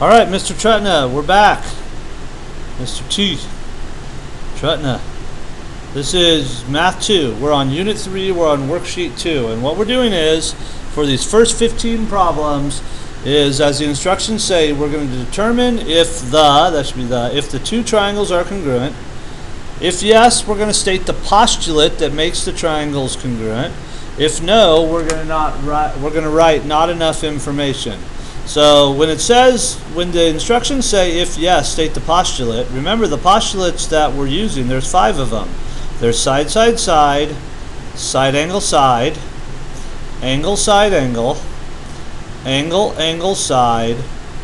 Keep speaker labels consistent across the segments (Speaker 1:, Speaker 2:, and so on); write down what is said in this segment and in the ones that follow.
Speaker 1: All right, Mr. Trutna, we're back. Mr. T. Trutna. This is Math 2. We're on Unit 3. We're on Worksheet 2. And what we're doing is, for these first 15 problems, is, as the instructions say, we're going to determine if the two triangles are congruent. If yes, we're going to state the postulate that makes the triangles congruent. If no, we're going to write not enough information. So when the instructions say if yes, state the postulate, remember the postulates that we're using, there's 5 of them. There's side, side, side, side, angle, side, angle, side, angle, angle, angle, side,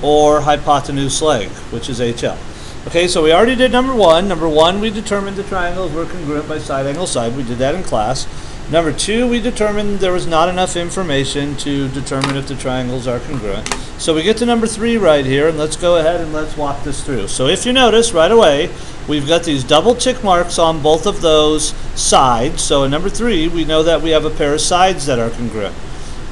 Speaker 1: or hypotenuse leg, which is HL. Okay, so we already did number 1. Number 1, we determined the triangles were congruent by side, angle, side. We did that in class. Number 2, we determined there was not enough information to determine if the triangles are congruent. So we get to number 3 right here, and let's go ahead and let's walk this through. So if you notice right away, we've got these double tick marks on both of those sides. So in number 3, we know that we have a pair of sides that are congruent.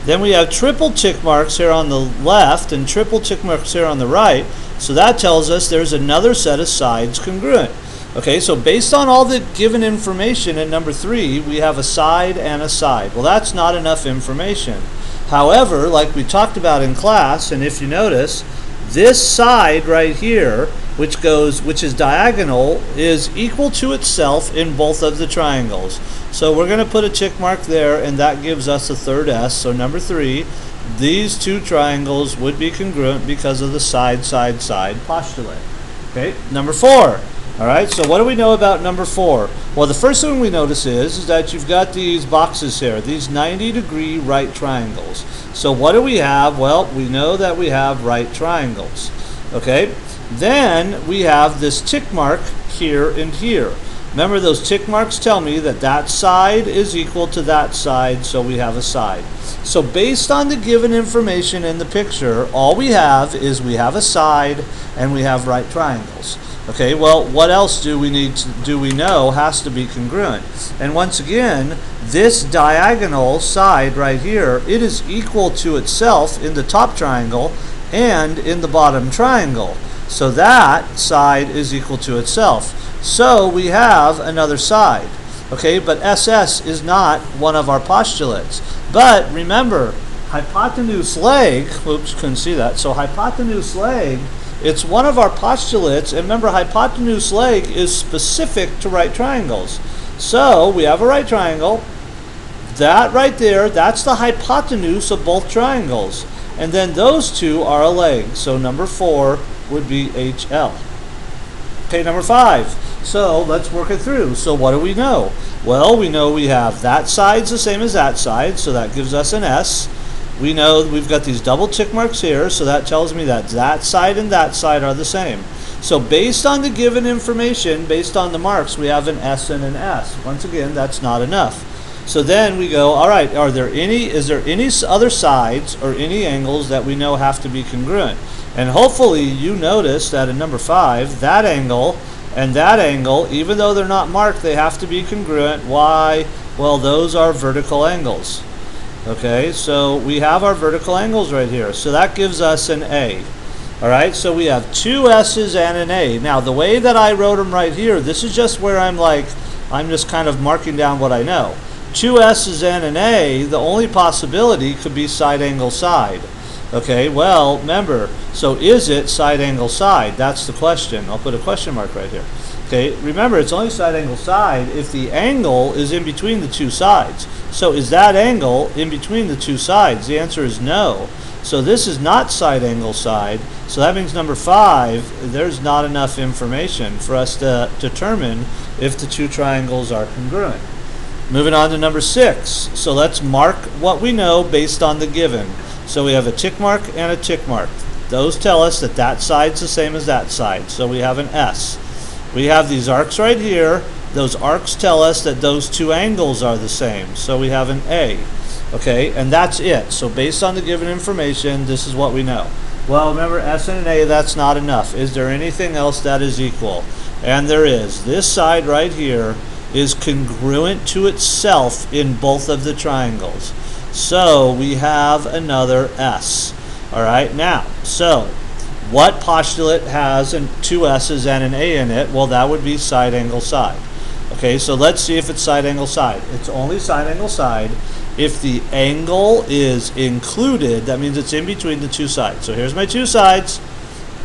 Speaker 1: Then we have triple tick marks here on the left and triple tick marks here on the right. So that tells us there's another set of sides congruent. Okay, so based on all the given information in number 3, we have a side and a side. Well, that's not enough information. However, like we talked about in class, and if you notice, this side right here, which is diagonal, is equal to itself in both of the triangles. So we're going to put a tick mark there, and that gives us a third S. So number 3, these two triangles would be congruent because of the side, side, side postulate. Okay, number 4. All right, so what do we know about number 4? Well, the first thing we notice is that you've got these boxes here, these 90-degree right triangles. So what do we have? Well, we know that we have right triangles. Okay, then we have this tick mark here and here. Remember, those tick marks tell me that that side is equal to that side, so we have a side. So based on the given information in the picture, all we have is we have a side and we have right triangles. Okay, well, what else do we know has to be congruent? And once again, this diagonal side right here, it is equal to itself in the top triangle and in the bottom triangle. So that side is equal to itself. So we have another side. Okay, but SS is not one of our postulates. But remember, hypotenuse leg, oops, couldn't see that. So hypotenuse leg, it's one of our postulates, and remember, hypotenuse leg is specific to right triangles. So we have a right triangle. That right there, that's the hypotenuse of both triangles. And then those two are a leg. So number 4 would be HL. Okay, number 5. So let's work it through. So what do we know? Well, we know we have that side's the same as that side, so that gives us an S. We know we've got these double tick marks here, so that tells me that that side and that side are the same. So based on the given information, based on the marks, we have an S and an S. Once again, that's not enough. So then we go, all right, is there any other sides or any angles that we know have to be congruent? And hopefully you notice that in number 5, that angle and that angle, even though they're not marked, they have to be congruent. Why? Well, those are vertical angles. Okay, so we have our vertical angles right here. So that gives us an A. All right, so we have 2 S's and an A. Now, the way that I wrote them right here, this is just where I'm just kind of marking down what I know. 2 S's and an A, the only possibility could be side, angle, side. Okay, well, remember, so is it side, angle, side? That's the question. I'll put a question mark right here. Okay, remember, it's only side, angle, side if the angle is in between the two sides. So is that angle in between the two sides? The answer is no. So this is not side, angle, side. So that means number 5, there's not enough information for us to determine if the two triangles are congruent. Moving on to number 6. So let's mark what we know based on the given. So we have a tick mark and a tick mark. Those tell us that that side's the same as that side. So we have an S. We have these arcs right here. Those arcs tell us that those two angles are the same. So we have an A. Okay, and that's it. So based on the given information, this is what we know. Well, remember, S and an A, that's not enough. Is there anything else that is equal? And there is. This side right here is congruent to itself in both of the triangles. So we have another S. All right, now, so What postulate has two S's and an A in it? Well, that would be side, angle, side. Okay, so let's see if it's side, angle, side. It's only side, angle, side if the angle is included. That means it's in between the two sides. So here's my two sides.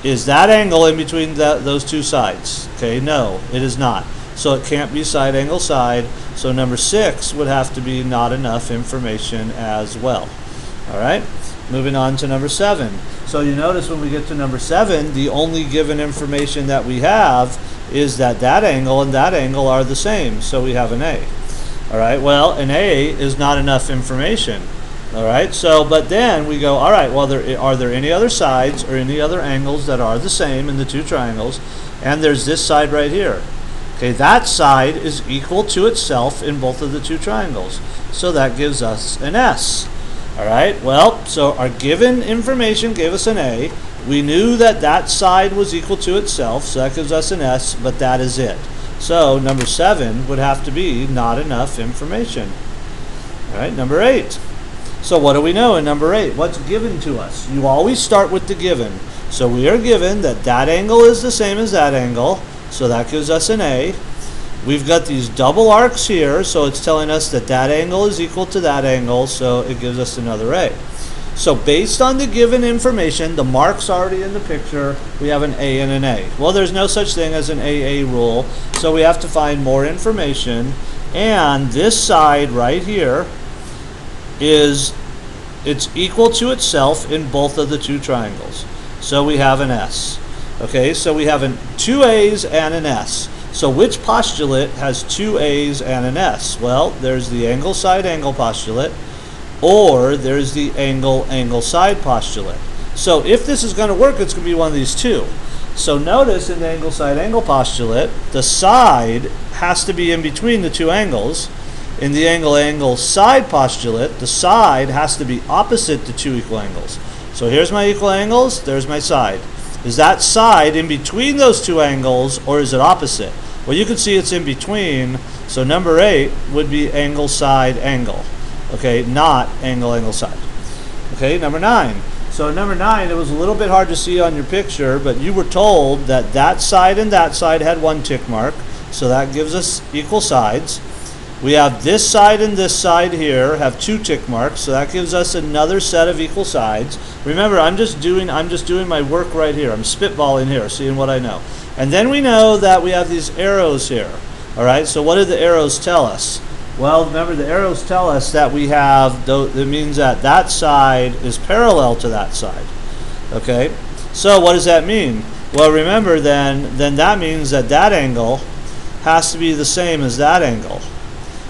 Speaker 1: Is that angle in between those two sides? Okay, no, it is not. So it can't be side, angle, side. So number 6 would have to be not enough information as well. All right, moving on to number 7. So you notice when we get to number 7, the only given information that we have is that that angle and that angle are the same. So we have an A. All right, well, an A is not enough information. All right, so but then we go, all right, well, are there any other sides or any other angles that are the same in the two triangles? And there's this side right here. Okay, that side is equal to itself in both of the two triangles. So that gives us an S. All right, well, so our given information gave us an A. We knew that that side was equal to itself, so that gives us an S, but that is it. So number 7 would have to be not enough information. All right, number 8. So what do we know in number 8? What's given to us? You always start with the given. So we are given that that angle is the same as that angle, so that gives us an A. We've got these double arcs here, so it's telling us that that angle is equal to that angle, so it gives us another A. So based on the given information, the mark's already in the picture, we have an A and an A. Well, there's no such thing as an AA rule, so we have to find more information. And this side right here it's equal to itself in both of the two triangles. So we have an S. Okay, so we have two A's and an S. So which postulate has two A's and an S? Well, there's the angle side angle postulate, or there's the angle angle side postulate. So if this is going to work, it's going to be one of these two. So notice in the angle side angle postulate, the side has to be in between the two angles. In the angle angle side postulate, the side has to be opposite the two equal angles. So here's my equal angles, there's my side. Is that side in between those two angles, or is it opposite? Well, you can see it's in between, so number 8 would be angle side angle. Okay, not angle angle side. Okay, number 9. So number 9, it was a little bit hard to see on your picture, but you were told that that side and that side had one tick mark, so that gives us equal sides. We have this side and this side here have two tick marks, so that gives us another set of equal sides. Remember, I'm just doing my work right here. I'm spitballing here, seeing what I know. And then we know that we have these arrows here. All right, so what do the arrows tell us? Well, remember, the arrows tell us that we have, it means that that side is parallel to that side. Okay, so what does that mean? Well, remember, then that means that that angle has to be the same as that angle.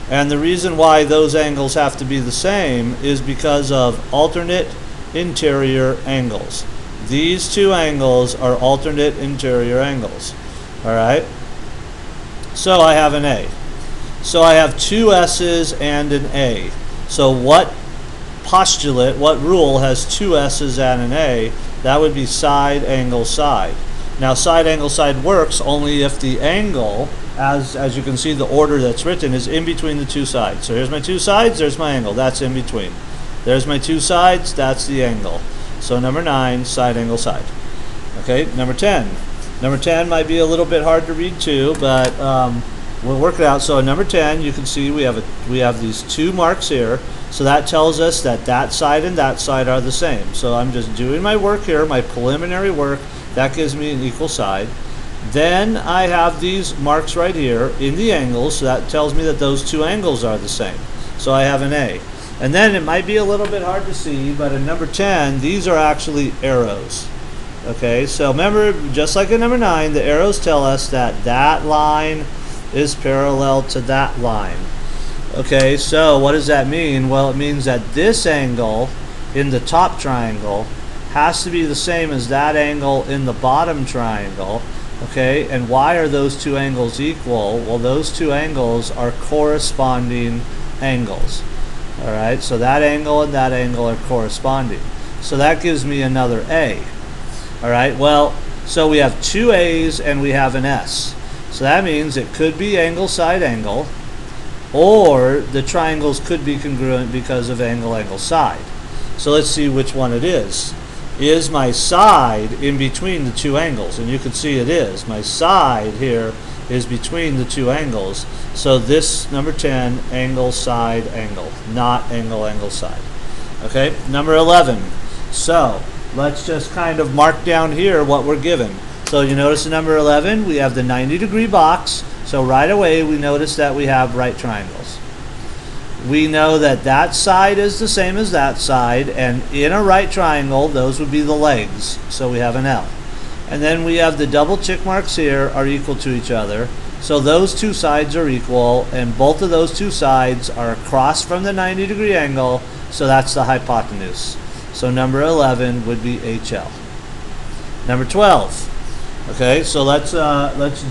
Speaker 1: And the reason why those angles have to be the same is because of alternate interior angles. These two angles are alternate interior angles. All right? So I have an A. So I have two S's and an A. So what postulate, what rule has two S's and an A? That would be side, angle, side. Now side, angle, side works only if the angle, as you can see, the order that's written is in between the two sides. So here's my two sides, there's my angle, that's in between. There's my two sides, that's the angle. So number 9, side, angle, side. Okay, number 10. Number 10 might be a little bit hard to read too, but we'll work it out. So in number 10, you can see we have these two marks here. So that tells us that that side and that side are the same. So I'm just doing my work here, my preliminary work. That gives me an equal side. Then I have these marks right here in the angles, so that tells me that those two angles are the same. So I have an A. And then it might be a little bit hard to see, but in number 10, these are actually arrows. Okay, so remember, just like in number 9, the arrows tell us that that line is parallel to that line. Okay, so what does that mean? Well, it means that this angle in the top triangle has to be the same as that angle in the bottom triangle. Okay, and why are those two angles equal? Well, those two angles are corresponding angles. All right, so that angle and that angle are corresponding. So that gives me another A. All right, well, so we have two A's and we have an S. So that means it could be angle side angle, or the triangles could be congruent because of angle angle side. So let's see which one it is. is my side in between the two angles? And you can see it is. My side here is between the two angles. So this, number 10, angle, side, angle, not angle, angle, side. Okay, number 11. So let's just kind of mark down here what we're given. So you notice in number 11, we have the 90-degree box. So right away, we notice that we have right triangles. We know that that side is the same as that side, and in a right triangle, those would be the legs. So we have an L. And then we have the double check marks here are equal to each other. So those two sides are equal, and both of those two sides are across from the 90-degree angle, so that's the hypotenuse. So number 11 would be HL. Number 12. Okay, so let's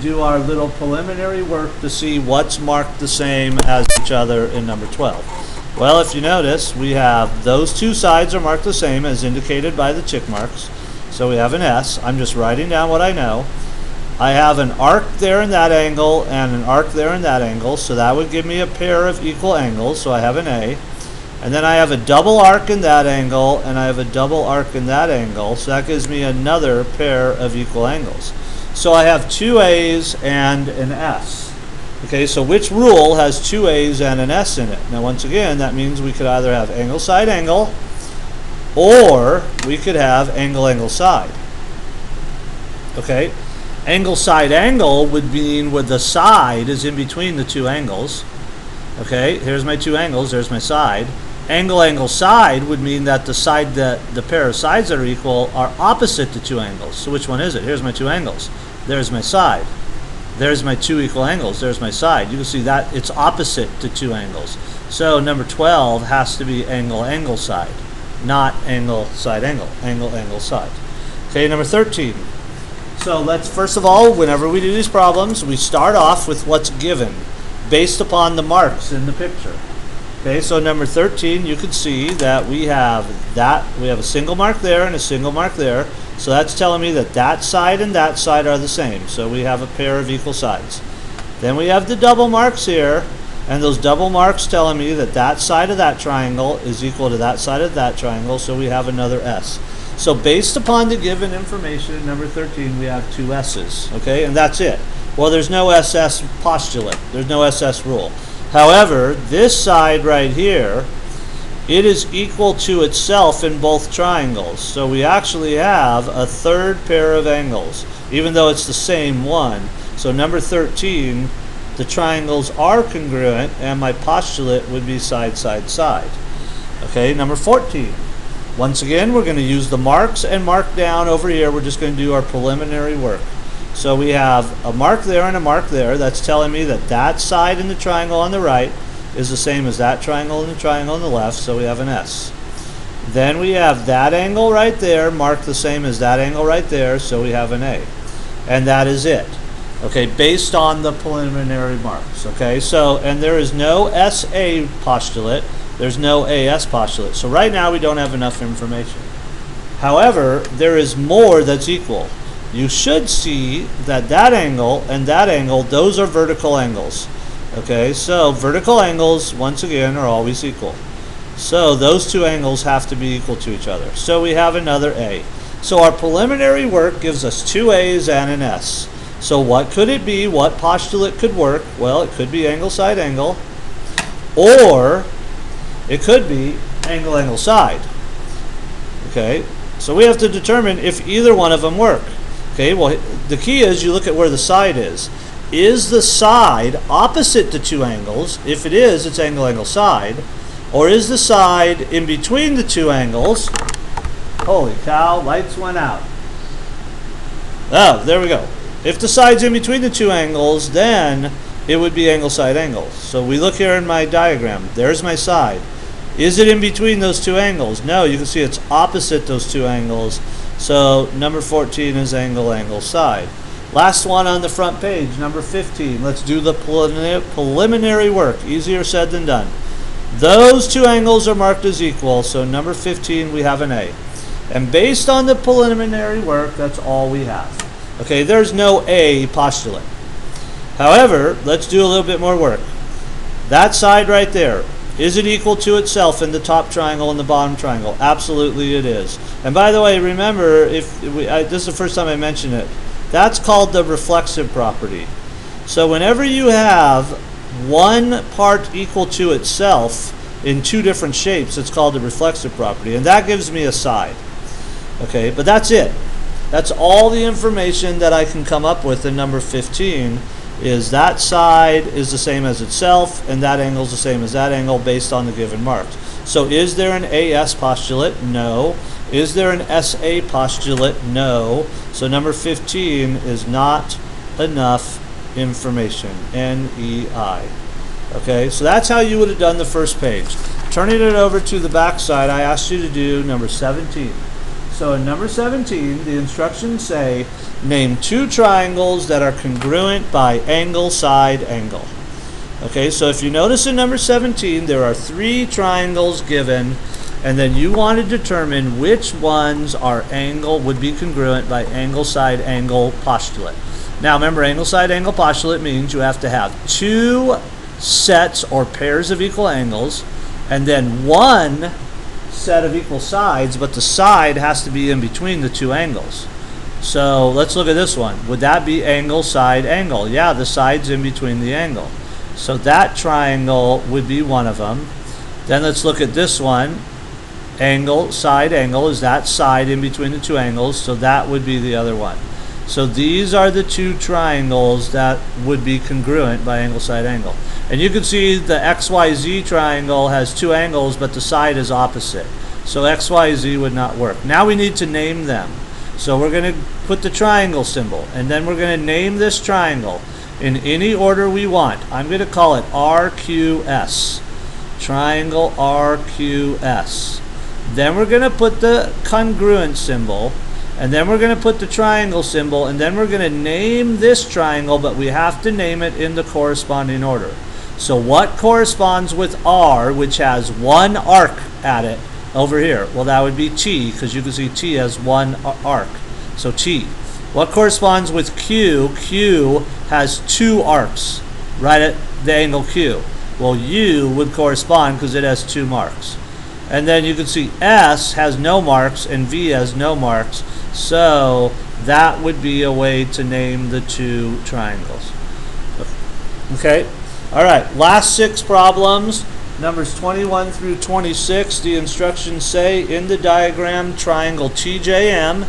Speaker 1: do our little preliminary work to see what's marked the same as each other in number 12. Well, if you notice, we have those two sides are marked the same as indicated by the check marks. So we have an S. I'm just writing down what I know. I have an arc there in that angle and an arc there in that angle, so that would give me a pair of equal angles, so I have an A. And then I have a double arc in that angle, and I have a double arc in that angle, so that gives me another pair of equal angles. So I have two A's and an S. Okay, so which rule has two A's and an S in it? Now once again, that means we could either have angle, side, angle, or we could have angle, angle, side. Okay, angle, side, angle would mean where the side is in between the two angles. Okay, here's my two angles, there's my side. Angle, angle, side would mean that the side that the pair of sides that are equal are opposite the two angles. So which one is it? Here's my two angles. There's my side. There's my two equal angles. There's my side. You can see that it's opposite to two angles. So number 12 has to be angle, angle, side, not angle, side, angle. Angle, angle, side. Okay, number 13. So let's, first of all, whenever we do these problems, we start off with what's given based upon the marks in the picture. Okay, so number 13, you can see that we have a single mark there and a single mark there. So that's telling me that that side and that side are the same. So we have a pair of equal sides. Then we have the double marks here, and those double marks telling me that that side of that triangle is equal to that side of that triangle, so we have another S. So based upon the given information in number 13, we have two S's, okay, and that's it. Well, there's no SS postulate. There's no SS rule. However, this side right here, it is equal to itself in both triangles. So we actually have a third pair of angles, even though it's the same one. So number 13, the triangles are congruent, and my postulate would be side, side, side. Okay, number 14. Once again, we're going to use the marks and mark down over here. We're just going to do our preliminary work. So we have a mark there and a mark there. That's telling me that that side in the triangle on the right is the same as that triangle in the triangle on the left, so we have an S. Then we have that angle right there marked the same as that angle right there, so we have an A. And that is it. Okay, based on the preliminary marks. Okay, so, and there is no SA postulate, there's no AS postulate. So right now we don't have enough information. However, there is more that's equal. You should see that that angle and that angle, those are vertical angles. Okay, so vertical angles, once again, are always equal. So those two angles have to be equal to each other. So we have another A. So our preliminary work gives us two A's and an S. So what could it be? What postulate could work? Well, it could be angle, side, angle. Or it could be angle, angle, side. Okay, so we have to determine if either one of them work. Okay, well, the key is you look at where the side is. Is the side opposite the two angles? If it is, it's angle, angle, side. Or is the side in between the two angles? Holy cow, lights went out. Oh, there we go. If the side's in between the two angles, then it would be angle, side, angle. So we look here in my diagram. There's my side. Is it in between those two angles? No, you can see it's opposite those two angles. So number 14 is angle, angle, side. Last one on the front page, number 15. Let's do the preliminary work. Easier said than done. Those two angles are marked as equal, so number 15 we have an A. And based on the preliminary work, that's all we have. Okay, there's no A postulate. However, let's do a little bit more work. That side right there, Is it equal to itself in the top triangle and the bottom triangle? Absolutely it is. And by the way, remember, this is the first time I mention it, that's called the reflexive property. So whenever you have one part equal to itself in two different shapes, it's called the reflexive property. And that gives me a side. Okay, but that's it. That's all the information that I can come up with in number 15. Is that side is the same as itself, and that angle is the same as that angle based on the given marks. So is there an AS postulate? No. Is there an SA postulate? No. So number 15 is not enough information. NEI. Okay, so that's how you would have done the first page. Turning it over to the back side, I asked you to do number 17. So in number 17, the instructions say, name two triangles that are congruent by angle, side, angle. Okay, so if you notice in number 17, there are three triangles given, and then you want to determine which ones would be congruent by angle, side, angle postulate. Now remember, angle, side, angle postulate means you have to have two sets or pairs of equal angles, and then one set of equal sides, but the side has to be in between the two angles. So let's look at this one. Would that be angle, side, angle? Yeah, the side's in between the angle. So that triangle would be one of them. Then let's look at this one. Angle, side, angle. Is that side in between the two angles? So that would be the other one. So these are the two triangles that would be congruent by angle, side, angle. And you can see the XYZ triangle has two angles, but the side is opposite. So XYZ would not work. Now we need to name them. So we're going to put the triangle symbol, and then we're going to name this triangle in any order we want. I'm going to call it RQS. Triangle RQS. Then we're going to put the congruent symbol, and then we're going to put the triangle symbol, and then we're going to name this triangle, but we have to name it in the corresponding order. So what corresponds with R, which has one arc at it over here? Well, that would be T, because you can see T has one arc. So T. What corresponds with Q? Q has two arcs right at the angle Q. Well, U would correspond because it has two marks. And then you can see S has no marks and V has no marks. So that would be a way to name the two triangles. Okay? All right, last 6 problems. Numbers 21 through 26, the instructions say in the diagram triangle TJM,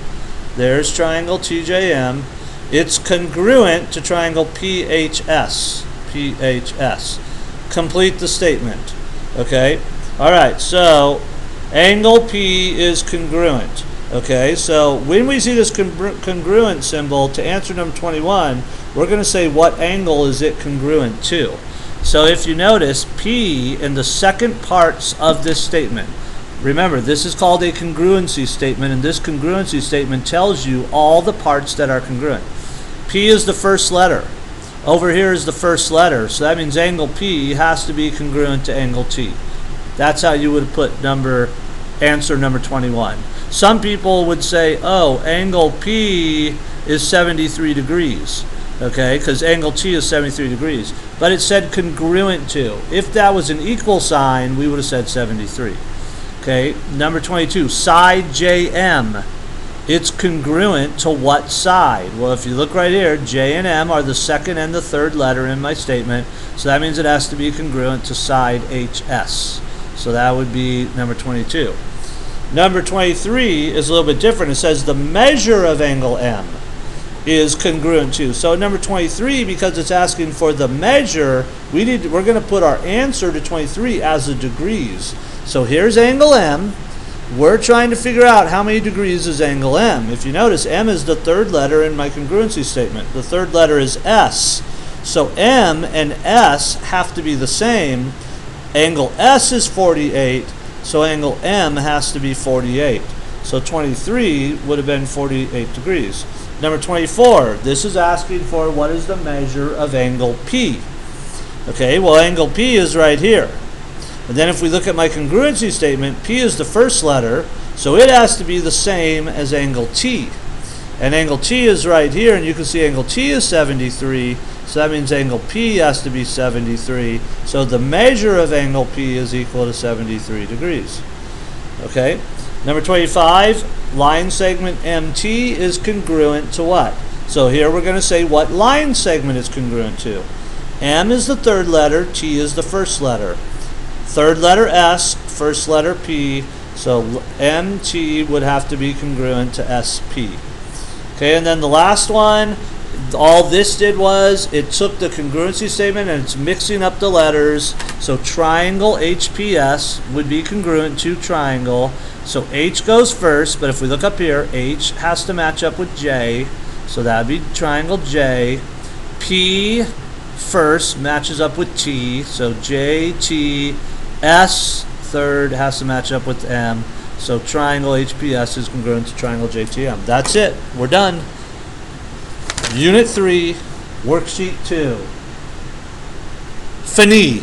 Speaker 1: there's triangle TJM, it's congruent to triangle PHS. PHS. Complete the statement. Okay? All right, so angle P is congruent. Okay, so when we see this congruent symbol, to answer number 21, we're going to say what angle is it congruent to. So if you notice, P in the second parts of this statement, remember, this is called a congruency statement, and this congruency statement tells you all the parts that are congruent. P is the first letter. Over here is the first letter, so that means angle P has to be congruent to angle T. That's how you would put answer number 21. Some people would say, oh, angle P is 73 degrees. Okay, because angle T is 73 degrees. But it said congruent to. If that was an equal sign, we would have said 73. Okay, number 22, side JM. It's congruent to what side? Well, if you look right here, J and M are the second and the third letter in my statement. So that means it has to be congruent to side HS. So that would be number 22. Number 23 is a little bit different. It says the measure of angle M is congruent to. So number 23, because it's asking for the measure, we're going to put our answer to 23 as the degrees. So here's angle M. We're trying to figure out how many degrees is angle M. If you notice, M is the third letter in my congruency statement. The third letter is S. So M and S have to be the same. Angle S is 48, so angle M has to be 48. So 23 would have been 48 degrees. Number 24, this is asking for what is the measure of angle P. Okay, well, angle P is right here. And then if we look at my congruency statement, P is the first letter, so it has to be the same as angle T. And angle T is right here, and you can see angle T is 73, So that means angle P has to be 73. So the measure of angle P is equal to 73 degrees. Okay? Number 25, line segment MT is congruent to what? So here we're going to say what line segment is congruent to. M is the third letter, T is the first letter. Third letter S, first letter P, so MT would have to be congruent to SP. Okay, and then the last one, all this did was it took the congruency statement and it's mixing up the letters. So triangle HPS would be congruent to triangle. So H goes first, but if we look up here, H has to match up with J. So that would be triangle J. P first matches up with T. So J, T, S third has to match up with M. So triangle HPS is congruent to triangle JTM. That's it. We're done. Unit 3, worksheet 2. Fini.